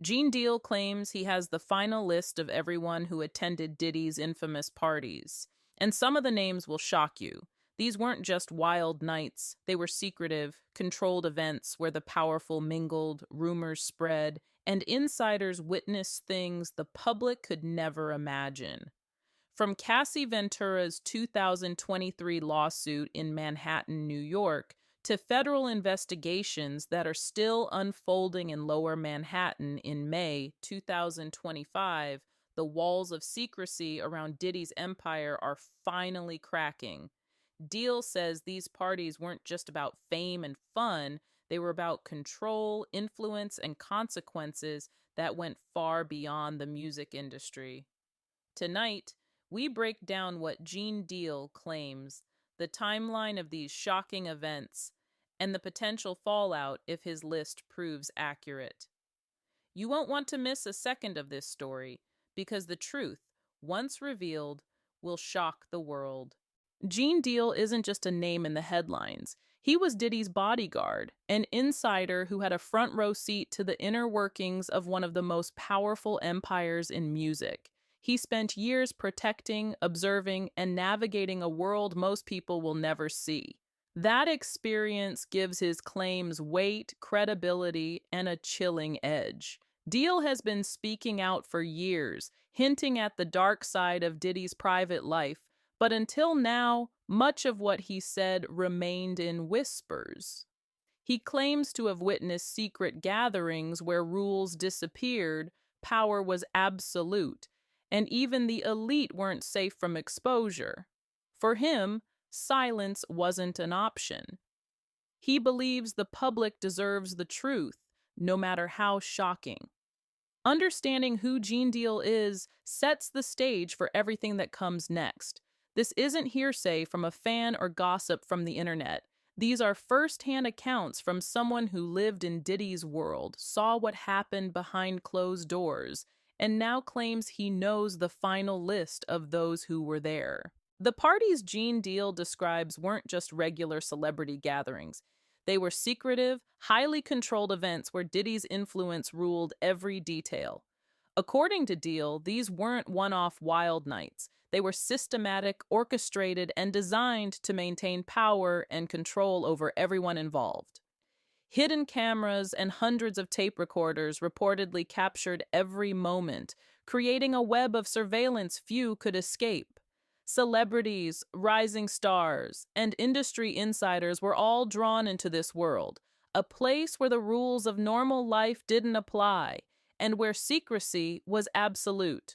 Gene Deal claims he has the final list of everyone who attended Diddy's infamous parties. And some of the names will shock you. These weren't just wild nights, they were secretive, controlled events where the powerful mingled, rumors spread, and insiders witnessed things the public could never imagine. From Cassie Ventura's 2023 lawsuit in Manhattan, New York, to federal investigations that are still unfolding in Lower Manhattan in May 2025, the walls of secrecy around Diddy's empire are finally cracking. Deal says these parties weren't just about fame and fun, they were about control, influence, and consequences that went far beyond the music industry. Tonight, we break down what Gene Deal claims, the timeline of these shocking events, and the potential fallout if his list proves accurate. You won't want to miss a second of this story, because the truth, once revealed, will shock the world. Gene Deal isn't just a name in the headlines. He was Diddy's bodyguard, an insider who had a front row seat to the inner workings of one of the most powerful empires in music. He spent years protecting, observing, and navigating a world most people will never see. That experience gives his claims weight, credibility, and a chilling edge. Deal has been speaking out for years, hinting at the dark side of Diddy's private life, but until now, much of what he said remained in whispers. He claims to have witnessed secret gatherings where rules disappeared, power was absolute, and even the elite weren't safe from exposure. For him, silence wasn't an option. He believes the public deserves the truth, no matter how shocking. Understanding who Gene Deal is sets the stage for everything that comes next. This isn't hearsay from a fan or gossip from the internet. These are first-hand accounts from someone who lived in Diddy's world, saw what happened behind closed doors, and now claims he knows the final list of those who were there. The parties Gene Deal describes weren't just regular celebrity gatherings. They were secretive, highly controlled events where Diddy's influence ruled every detail. According to Deal, these weren't one-off wild nights. They were systematic, orchestrated, and designed to maintain power and control over everyone involved. Hidden cameras and hundreds of tape recorders reportedly captured every moment, creating a web of surveillance few could escape. Celebrities, rising stars, and industry insiders were all drawn into this world, a place where the rules of normal life didn't apply, and where secrecy was absolute.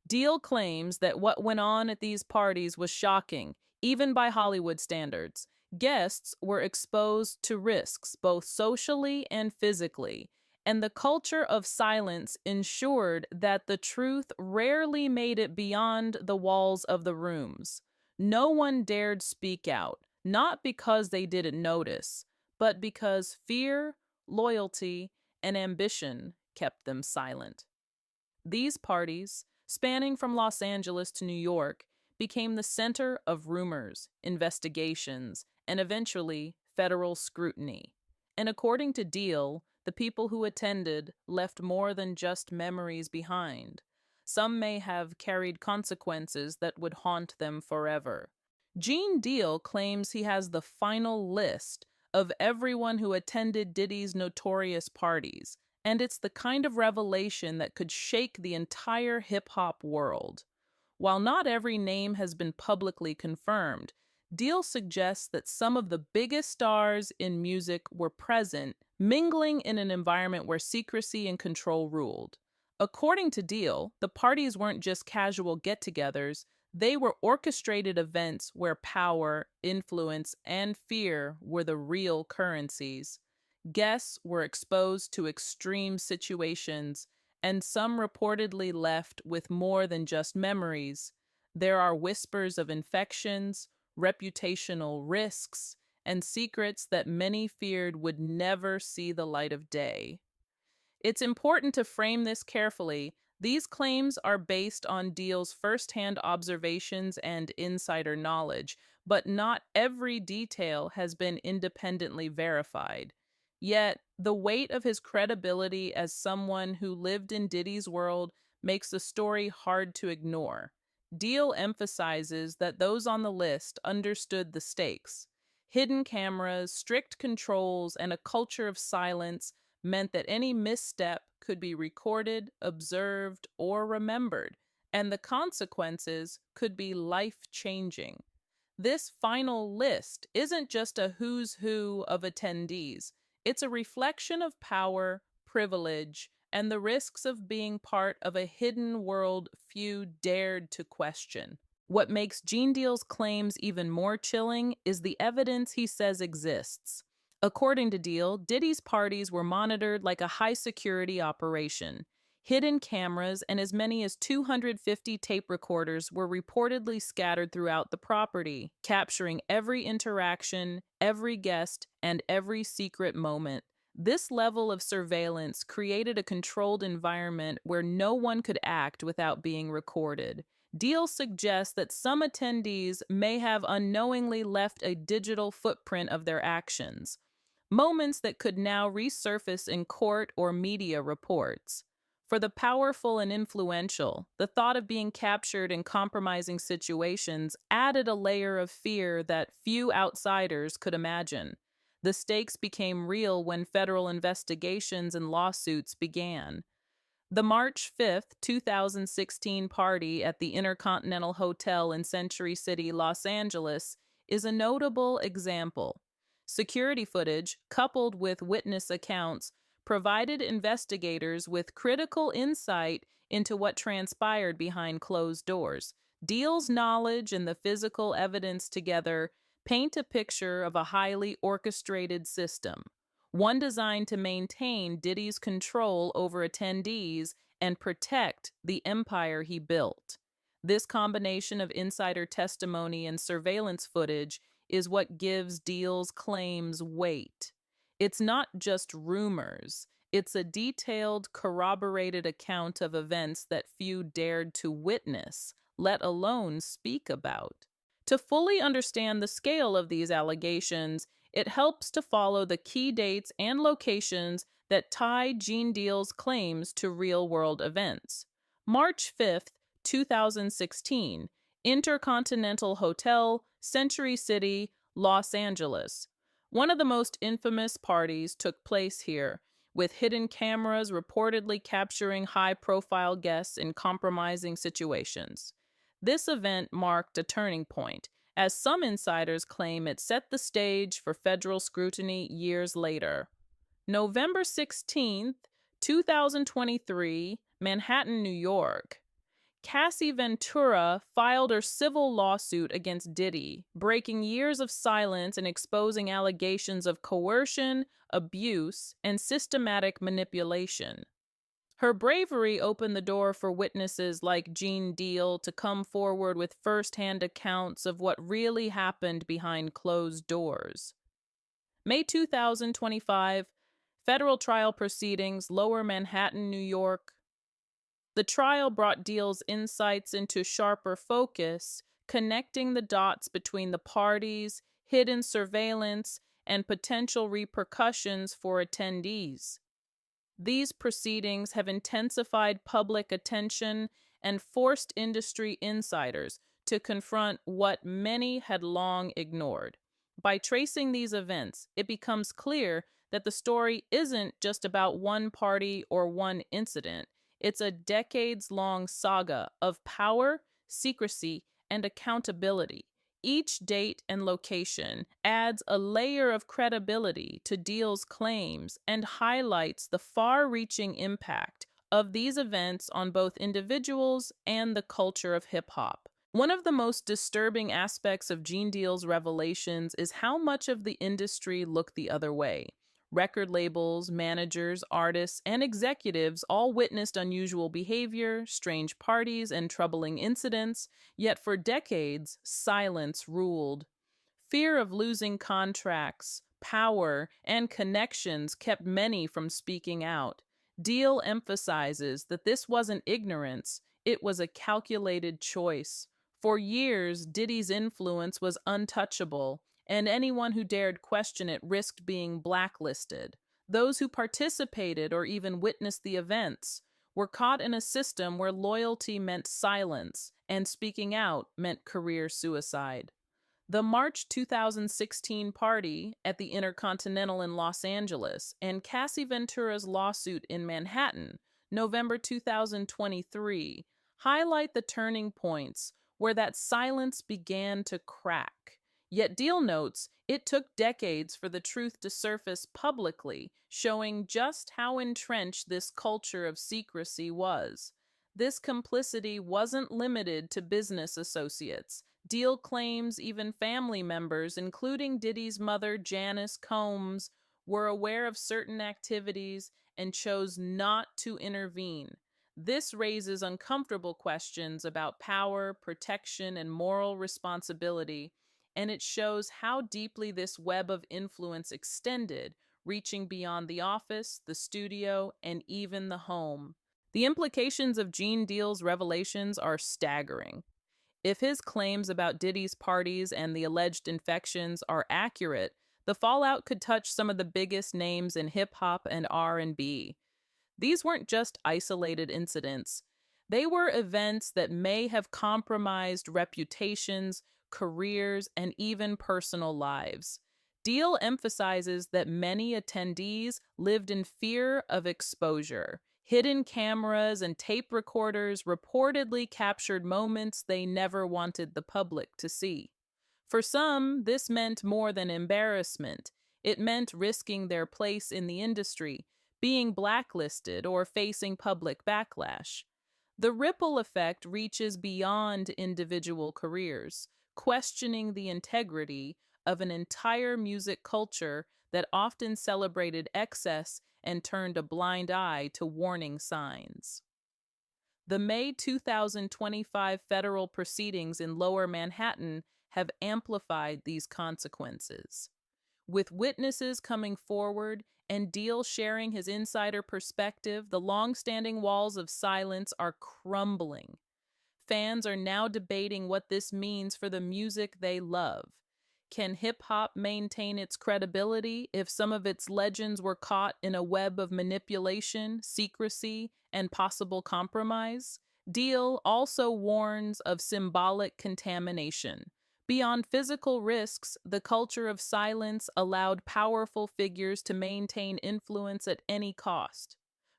Deal claims that what went on at these parties was shocking, even by Hollywood standards. Guests were exposed to risks, both socially and physically, and the culture of silence ensured that the truth rarely made it beyond the walls of the rooms. No one dared speak out, not because they didn't notice, but because fear, loyalty, and ambition kept them silent. These parties, spanning from Los Angeles to New York, became the center of rumors, investigations, and eventually federal scrutiny. And according to Deal, the people who attended left more than just memories behind. Some may have carried consequences that would haunt them forever. Gene Deal claims he has the final list of everyone who attended Diddy's notorious parties, and it's the kind of revelation that could shake the entire hip-hop world. While not every name has been publicly confirmed, Deal suggests that some of the biggest stars in music were present, mingling in an environment where secrecy and control ruled. According to Deal, the parties weren't just casual get-togethers, they were orchestrated events where power, influence, and fear were the real currencies. Guests were exposed to extreme situations, and some reportedly left with more than just memories. There are whispers of infections, reputational risks, and secrets that many feared would never see the light of day. It's important to frame this carefully. These claims are based on Deal's firsthand observations and insider knowledge, but not every detail has been independently verified. Yet, the weight of his credibility as someone who lived in Diddy's world makes the story hard to ignore. Deal emphasizes that those on the list understood the stakes. Hidden cameras, strict controls, and a culture of silence meant that any misstep could be recorded, observed, or remembered, and the consequences could be life-changing. This final list isn't just a who's who of attendees. It's a reflection of power, privilege, and the risks of being part of a hidden world few dared to question. What makes Gene Deal's claims even more chilling is the evidence he says exists. According to Deal, Diddy's parties were monitored like a high security operation. Hidden cameras and as many as 250 tape recorders were reportedly scattered throughout the property, capturing every interaction, every guest, and every secret moment. This level of surveillance created a controlled environment where no one could act without being recorded. Deal suggests that some attendees may have unknowingly left a digital footprint of their actions, moments that could now resurface in court or media reports. For the powerful and influential, the thought of being captured in compromising situations added a layer of fear that few outsiders could imagine. The stakes became real when federal investigations and lawsuits began. The March 5th, 2016 party at the Intercontinental Hotel in Century City, Los Angeles, is a notable example. Security footage, coupled with witness accounts, provided investigators with critical insight into what transpired behind closed doors. Deal's knowledge and the physical evidence together paint a picture of a highly orchestrated system, one designed to maintain Diddy's control over attendees and protect the empire he built. This combination of insider testimony and surveillance footage is what gives Deal's claims weight. It's not just rumors, it's a detailed, corroborated account of events that few dared to witness, let alone speak about. To fully understand the scale of these allegations, it helps to follow the key dates and locations that tie Gene Deal's claims to real-world events. March 5th, 2016, Intercontinental Hotel, Century City, Los Angeles. One of the most infamous parties took place here, with hidden cameras reportedly capturing high-profile guests in compromising situations. This event marked a turning point, as some insiders claim it set the stage for federal scrutiny years later. November 16th, 2023, Manhattan, New York. Cassie Ventura filed her civil lawsuit against Diddy, breaking years of silence and exposing allegations of coercion, abuse, and systematic manipulation. Her bravery opened the door for witnesses like Gene Deal to come forward with first-hand accounts of what really happened behind closed doors. May 2025, federal trial proceedings, Lower Manhattan, New York. The trial brought Deal's insights into sharper focus, connecting the dots between the parties, hidden surveillance, and potential repercussions for attendees. These proceedings have intensified public attention and forced industry insiders to confront what many had long ignored. By tracing these events, it becomes clear that the story isn't just about one party or one incident. It's a decades-long saga of power, secrecy, and accountability. Each date and location adds a layer of credibility to Deal's claims and highlights the far-reaching impact of these events on both individuals and the culture of hip-hop. One of the most disturbing aspects of Gene Deal's revelations is how much of the industry looked the other way. Record labels, managers, artists, and executives all witnessed unusual behavior, strange parties, and troubling incidents, yet for decades, silence ruled. Fear of losing contracts, power, and connections kept many from speaking out. Deal emphasizes that this wasn't ignorance, it was a calculated choice. For years, Diddy's influence was untouchable, and anyone who dared question it risked being blacklisted. Those who participated or even witnessed the events were caught in a system where loyalty meant silence and speaking out meant career suicide. The March 2016 party at the Intercontinental in Los Angeles and Cassie Ventura's lawsuit in Manhattan, November 2023, highlight the turning points where that silence began to crack. Yet Deal notes it took decades for the truth to surface publicly, showing just how entrenched this culture of secrecy was. This complicity wasn't limited to business associates. Deal claims even family members, including Diddy's mother, Janice Combs, were aware of certain activities and chose not to intervene. This raises uncomfortable questions about power, protection, and moral responsibility, and it shows how deeply this web of influence extended, reaching beyond the office, the studio, and even the home. The implications of Gene Deal's revelations are staggering. If his claims about Diddy's parties and the alleged infections are accurate, the fallout could touch some of the biggest names in hip hop and R&B. These weren't just isolated incidents. They were events that may have compromised reputations, careers, and even personal lives. Deal emphasizes that many attendees lived in fear of exposure. Hidden cameras and tape recorders reportedly captured moments they never wanted the public to see. For some, this meant more than embarrassment. It meant risking their place in the industry, being blacklisted, or facing public backlash. The ripple effect reaches beyond individual careers, questioning the integrity of an entire music culture that often celebrated excess and turned a blind eye to warning signs. The May 2025 federal proceedings in Lower Manhattan have amplified these consequences. With witnesses coming forward and Deal sharing his insider perspective, the long-standing walls of silence are crumbling. Fans are now debating what this means for the music they love. Can hip hop maintain its credibility if some of its legends were caught in a web of manipulation, secrecy, and possible compromise? Deal also warns of symbolic contamination. Beyond physical risks, the culture of silence allowed powerful figures to maintain influence at any cost.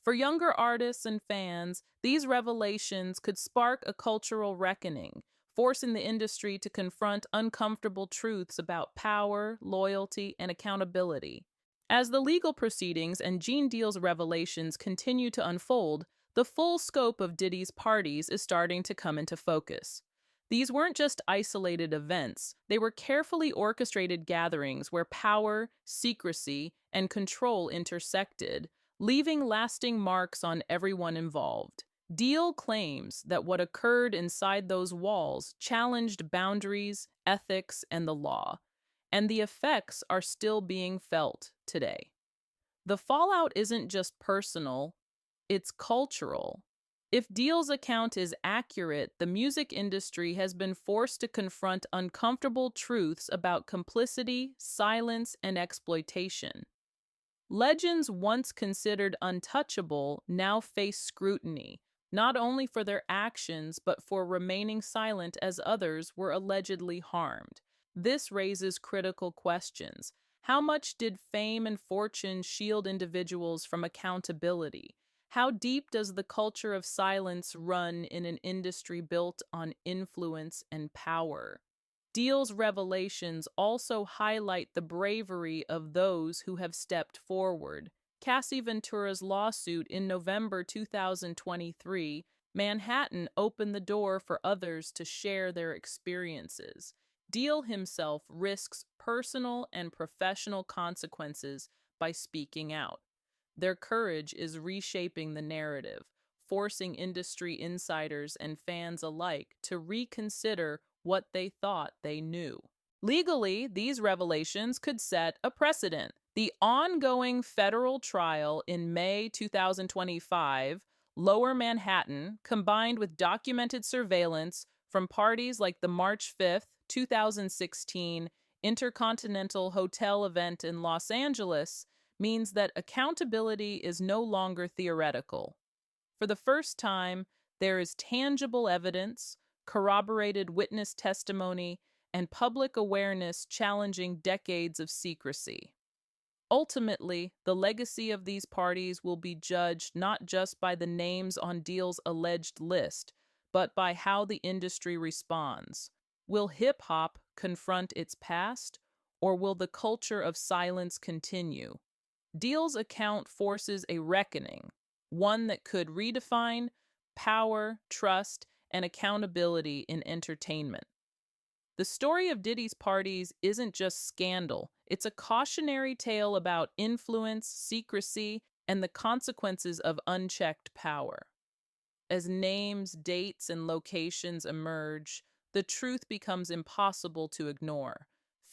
For younger artists and fans, these revelations could spark a cultural reckoning, forcing the industry to confront uncomfortable truths about power, loyalty, and accountability. As the legal proceedings and Gene Deal's revelations continue to unfold, the full scope of Diddy's parties is starting to come into focus. These weren't just isolated events, they were carefully orchestrated gatherings where power, secrecy, and control intersected, leaving lasting marks on everyone involved. Deal claims that what occurred inside those walls challenged boundaries, ethics, and the law, and the effects are still being felt today. The fallout isn't just personal, it's cultural. If Deal's account is accurate, the music industry has been forced to confront uncomfortable truths about complicity, silence, and exploitation. Legends once considered untouchable now face scrutiny, not only for their actions but for remaining silent as others were allegedly harmed. This raises critical questions. How much did fame and fortune shield individuals from accountability? How deep does the culture of silence run in an industry built on influence and power? Deal's revelations also highlight the bravery of those who have stepped forward. Cassie Ventura's lawsuit in November 2023, Manhattan opened the door for others to share their experiences. Deal himself risks personal and professional consequences by speaking out. Their courage is reshaping the narrative, forcing industry insiders and fans alike to reconsider what they thought they knew. Legally, these revelations could set a precedent. The ongoing federal trial in May 2025, Lower Manhattan, combined with documented surveillance from parties like the March 5th, 2016 Intercontinental Hotel event in Los Angeles, means that accountability is no longer theoretical. For the first time, there is tangible evidence, corroborated witness testimony, and public awareness challenging decades of secrecy. Ultimately, the legacy of these parties will be judged not just by the names on Deal's alleged list, but by how the industry responds. Will hip hop confront its past, or will the culture of silence continue? Deal's account forces a reckoning, one that could redefine power, trust, and accountability in entertainment. The story of Diddy's parties isn't just scandal, it's a cautionary tale about influence, secrecy, and the consequences of unchecked power. As names, dates, and locations emerge, the truth becomes impossible to ignore.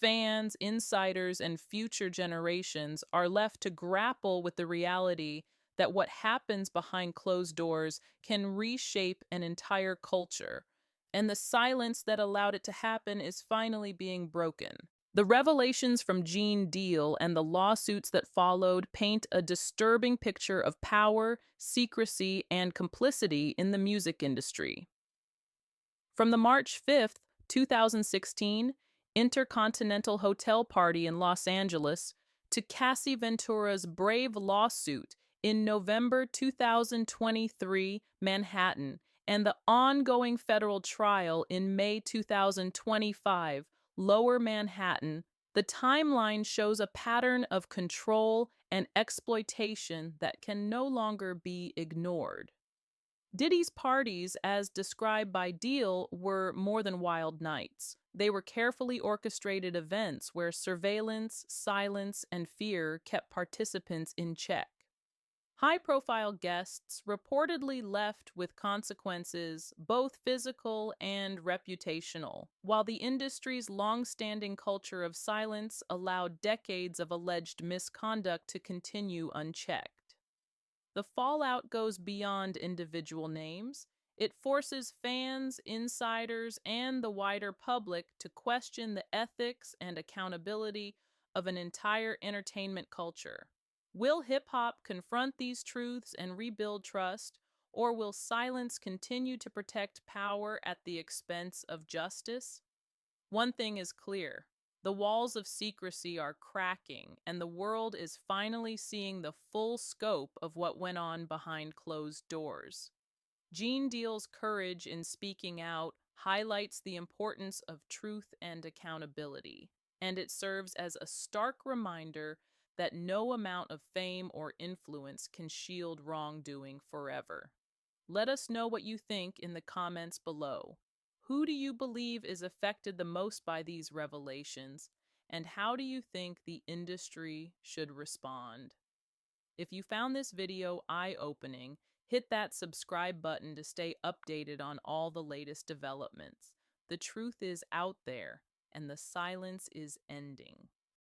Fans, insiders, and future generations are left to grapple with the reality that what happens behind closed doors can reshape an entire culture, and the silence that allowed it to happen is finally being broken. The revelations from Gene Deal and the lawsuits that followed paint a disturbing picture of power, secrecy, and complicity in the music industry. From the March 5th, 2016, Intercontinental Hotel Party in Los Angeles to Cassie Ventura's brave lawsuit in November 2023, Manhattan, and the ongoing federal trial in May 2025, Lower Manhattan, the timeline shows a pattern of control and exploitation that can no longer be ignored. Diddy's parties, as described by Deal, were more than wild nights. They were carefully orchestrated events where surveillance, silence, and fear kept participants in check. High-profile guests reportedly left with consequences, both physical and reputational, while the industry's long-standing culture of silence allowed decades of alleged misconduct to continue unchecked. The fallout goes beyond individual names. It forces fans, insiders, and the wider public to question the ethics and accountability of an entire entertainment culture. Will hip hop confront these truths and rebuild trust, or will silence continue to protect power at the expense of justice? One thing is clear. The walls of secrecy are cracking, and the world is finally seeing the full scope of what went on behind closed doors. Gene Deal's courage in speaking out highlights the importance of truth and accountability, and it serves as a stark reminder that no amount of fame or influence can shield wrongdoing forever. Let us know what you think in the comments below. Who do you believe is affected the most by these revelations, and how do you think the industry should respond? If you found this video eye-opening, hit that subscribe button to stay updated on all the latest developments. The truth is out there, and the silence is ending.